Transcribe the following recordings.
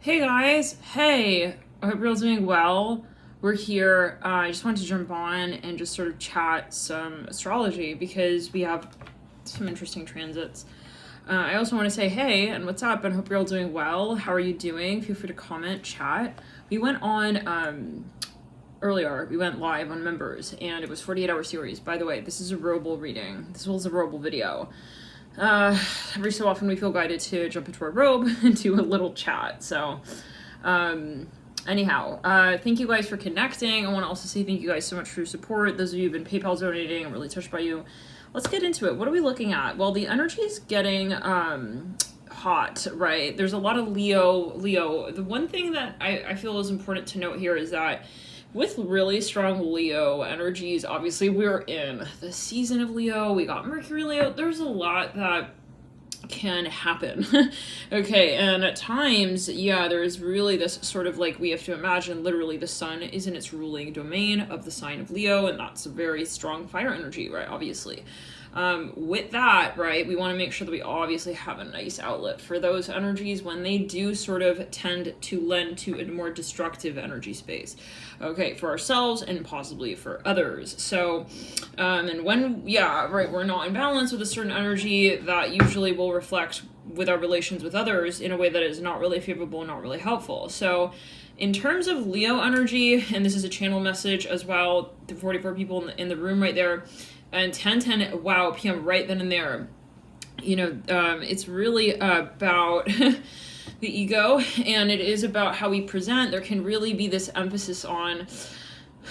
Hey guys, hey, I hope you're all doing well. We're here. I just wanted to jump on and just sort of chat some astrology because we have some interesting transits. I also want to say hey and what's up, and hope you're all doing well. How are you doing? Feel free to comment, chat. We went on earlier, we went live on members, and it was 48-hour series. By the way, this is a roble reading. This was a roble video. Every so often we feel guided to jump into our robe and do a little chat. So, anyhow, thank you guys for connecting. I want to also say thank you guys so much for your support. Those of you who've been PayPal donating, I'm really touched by you. Let's get into it. What are we looking at? Well, the energy is getting, hot, right? There's a lot of Leo. The one thing that I feel is important to note here is that with really strong Leo energies, obviously we're in the season of Leo, we got Mercury Leo, there's a lot that can happen. Okay, and at times, yeah, there's really this sort of like, we have to imagine literally the sun is in its ruling domain of the sign of Leo, and that's a very strong fire energy, right, obviously. With that, right, we want to make sure that we obviously have a nice outlet for those energies when they do sort of tend to lend to a more destructive energy space, okay, for ourselves and possibly for others. So, and when, yeah, right, we're not in balance with a certain energy, that usually will reflect with our relations with others in a way that is not really favorable and not really helpful. So, in terms of Leo energy, and this is a channel message as well, the 44 people in the room right there, and 10:10 wow p.m. right then and there, you know, it's really about the ego, and it is about how we present. There can really be this emphasis on,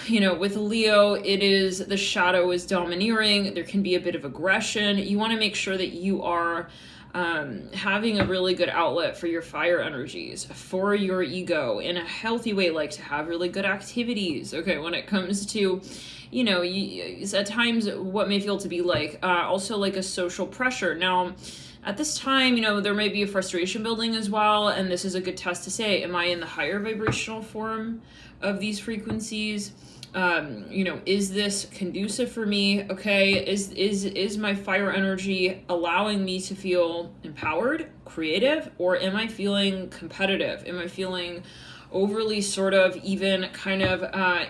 you know, with Leo, it is the shadow is domineering. There can be a bit of aggression. You want to make sure that you are having a really good outlet for your fire energies, for your ego in a healthy way, like to have really good activities. Okay, when it comes to, you know, at times what may feel to be like also like a social pressure. Now, at this time, you know, there may be a frustration building as well, and this is a good test to say, am I in the higher vibrational form of these frequencies? You know, is this conducive for me? Okay, is my fire energy allowing me to feel empowered, creative, or am I feeling competitive? Am I feeling overly sort of even kind of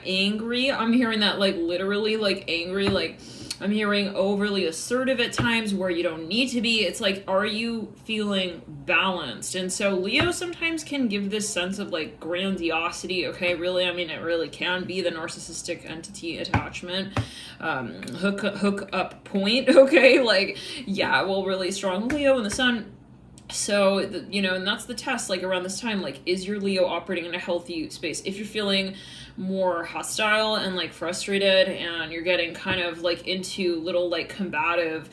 angry? I'm hearing that like literally like angry, like I'm hearing overly assertive at times where you don't need to be. It's like, are you feeling balanced? And so Leo sometimes can give this sense of like grandiosity. Okay, really, I mean, it really can be the narcissistic entity attachment, hook up point. Okay, like, yeah, well, really strong Leo in the sun. So, you know, and that's the test, like around this time, like, is your Leo operating in a healthy space? If you're feeling more hostile and like frustrated and you're getting kind of like into little like combative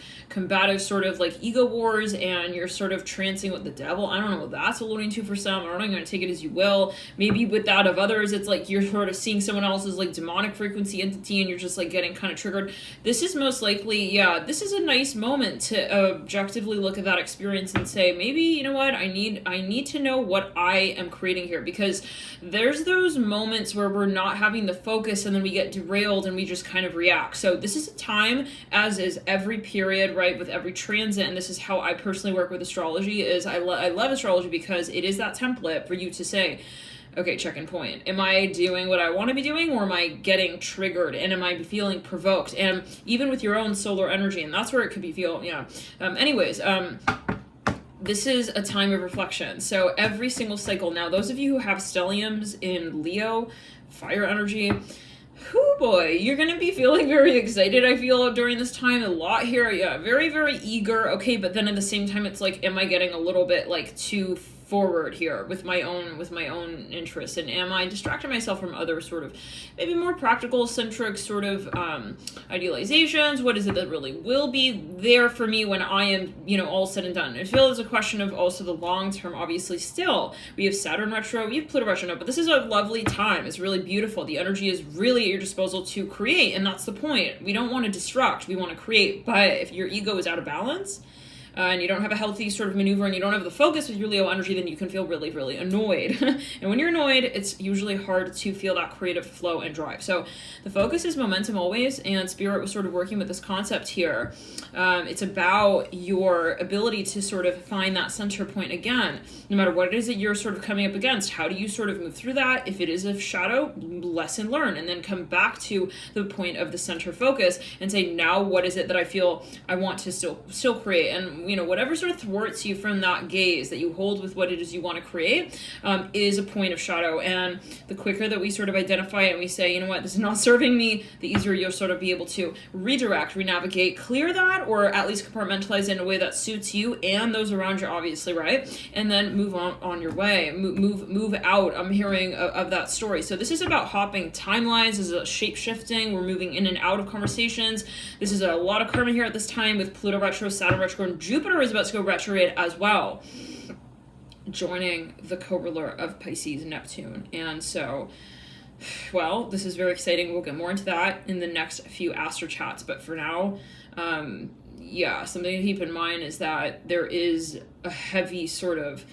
sort of like ego wars, and you're sort of trancing with the devil, I don't know what that's alluding to for some. I'm not going to take it as you will. Maybe with that of others, it's like you're sort of seeing someone else's like demonic frequency entity and you're just like getting kind of triggered. This is most likely, yeah, this is a nice moment to objectively look at that experience and say, maybe, you know what, I need to know what I am creating here, because there's those moments where we're not having the focus and then we get derailed and we just kind of react. So this is a time, as is every period, right, with every transit, and this is how I personally work with astrology, is I love astrology because it is that template for you to say, okay, check and point. Am I doing what I want to be doing, or am I getting triggered, and am I feeling provoked? And even with your own solar energy, and that's where it could be this is a time of reflection. So every single cycle, now those of you who have stelliums in Leo, fire energy, whoo boy, you're going to be feeling very excited, I feel, during this time. A lot here, yeah, very, very eager, okay, but then at the same time, it's like, am I getting a little bit, like, too forward here with my own interests, and am I distracting myself from other sort of maybe more practical centric sort of idealizations? What is it that really will be there for me when I am, you know, all said and done? I feel it's a question of also the long term. Obviously, still we have Saturn retro, we have Pluto retro, no, but this is a lovely time. It's really beautiful. The energy is really at your disposal to create, and that's the point. We don't want to destruct, we want to create. But if your ego is out of balance, and you don't have a healthy sort of maneuver, and you don't have the focus with your Leo energy, then you can feel really, really annoyed. And when you're annoyed, it's usually hard to feel that creative flow and drive. So the focus is momentum always, and Spirit was sort of working with this concept here. It's about your ability to sort of find that center point again, no matter what it is that you're sort of coming up against. How do you sort of move through that? If it is a shadow, lesson learn, and then come back to the point of the center focus and say, now what is it that I feel I want to still create? And whatever sort of thwarts you from that gaze that you hold with what it is you want to create is a point of shadow. And the quicker that we sort of identify it and we say, you know what, this is not serving me, the easier you'll sort of be able to redirect, renavigate, clear that, or at least compartmentalize it in a way that suits you and those around you, obviously, right? And then move on your way, move out. I'm hearing of that story. So this is about hopping timelines. This is a shape shifting. We're moving in and out of conversations. This is a lot of karma here at this time with Pluto retro, Saturn retro, and Jupiter is about to go retrograde as well, joining the co-ruler of Pisces, Neptune. And so, well, this is very exciting. We'll get more into that in the next few Astro chats. But for now, something to keep in mind is that there is a heavy sort of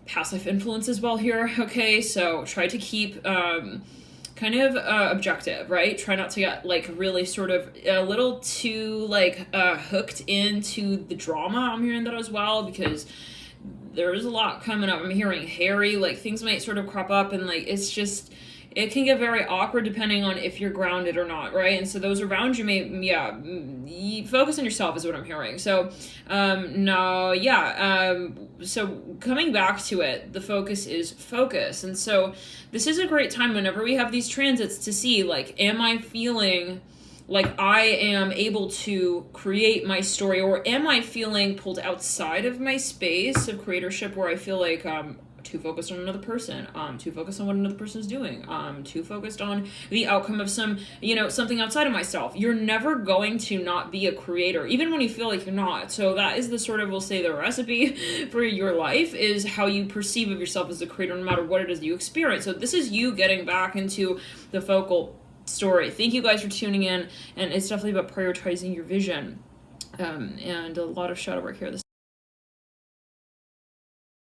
past life influence as well here. Okay, so try to keep kind of objective, right? Try not to get like really sort of a little too like hooked into the drama. I'm hearing that as well, because there is a lot coming up. I'm hearing hairy, like things might sort of crop up, and like it's just, it can get very awkward depending on if you're grounded or not, right? And so those around you may, focus on yourself is what I'm hearing. So, so coming back to it, the focus is focus. And so this is a great time whenever we have these transits to see, like, am I feeling like I am able to create my story, or am I feeling pulled outside of my space of creatorship where I feel like too focused on another person, too focused on what another person is doing, too focused on the outcome of something outside of myself. You're never going to not be a creator, even when you feel like you're not. So that is the sort of, we'll say, the recipe for your life is how you perceive of yourself as a creator, no matter what it is you experience. So this is you getting back into the focal story. Thank you guys for tuning in, and it's definitely about prioritizing your vision, and a lot of shadow work here this